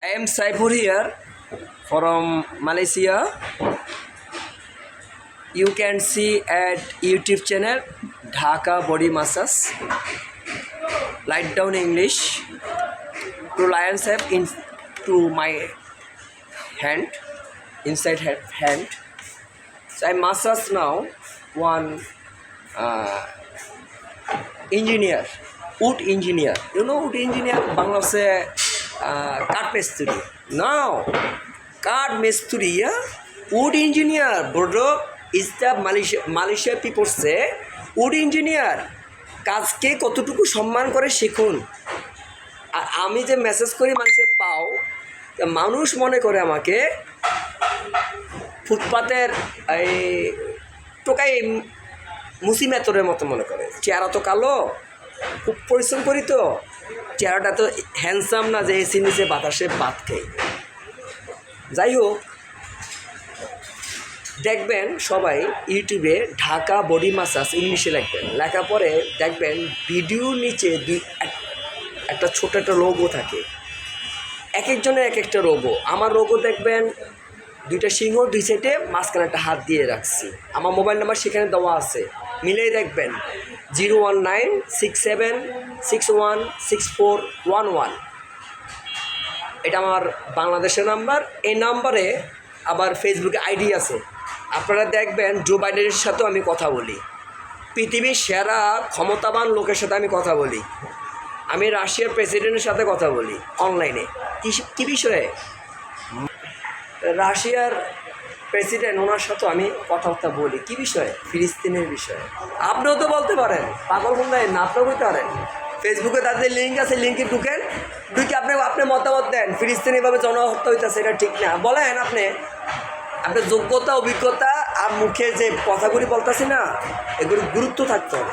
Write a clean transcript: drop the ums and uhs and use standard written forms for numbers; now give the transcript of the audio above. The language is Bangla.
I am Saipur here from Malaysia. You can see at YouTube channel Dhaka Body Massage. Write down English. Two lions have into my hand, inside hand. So I massage now one engineer, wood engineer. You know wood engineer? Bangladesh কাঠ মিস্ত্রি নাও কাঠ মিস্ত্রি wood engineer bro is the Malaysia পিপলসে উড ইঞ্জিনিয়ার কাজকে কতটুকু সম্মান করে শিখুন। আর আমি যে মেসেজ করি মানুষের পাও, মানুষ মনে করে আমাকে ফুটপাতের এই টোকাই মুসিমেতরের মতো মনে করে। চেহারা তো কালো, খুব পরিশ্রম করি তো, চেহারাটা তো হ্যান্ডসাম না যে এসি নিচে বাতাসে ভাত খাই। যাই হোক, দেখবেন সবাই ইউটিউবে ঢাকা বডি মাসাজ ইংলিশে লিখবেন, লেখা পরে দেখবেন ভিডিওর নিচে একটা ছোট একটা লোগো থাকে। এক একজনের এক একটা লোগো। আমার লোগো দেখবেন দুইটা সিংহ, দুই সাইডে মাঝখানে একটা হাত দিয়ে রাখছি। আমার মোবাইল নাম্বার সেখানে দেওয়া আছে, মিলেই দেখবেন 01967616411। এটা আমার বাংলাদেশের নাম্বার। এই নাম্বারে আবার ফেসবুকে আইডি আছে। আপনারা দেখবেন জো বাইডেনের সাথেও আমি কথা বলি, পৃথিবীর সেরা ক্ষমতাবান লোকের সাথে আমি কথা বলি, আমি রাশিয়ার প্রেসিডেন্টের সাথে কথা বলি অনলাইনে। কী বিষয়ে? রাশিয়ার প্রেসিডেন্ট, ওনার সাথেও আমি কথাবার্তা বলি। কী বিষয়ে? ফিলিস্তিনের বিষয়ে। আপনিও তো বলতে পারেন, পাগল বললেন না, আপনিও বলতে পারেন। ফেসবুকে তাদের লিঙ্ক আছে, লিঙ্কে ঢুকে আপনি মতামত দেন। ফিলিস্তিন এভাবে জনহত্যা হইতেছে, এটা ঠিক না। বলেন আপনার যোগ্যতা, অভিজ্ঞতা আর মুখে যে কথাগুলি বলতেছি না, এগুলো গুরুত্ব থাকতে হবে।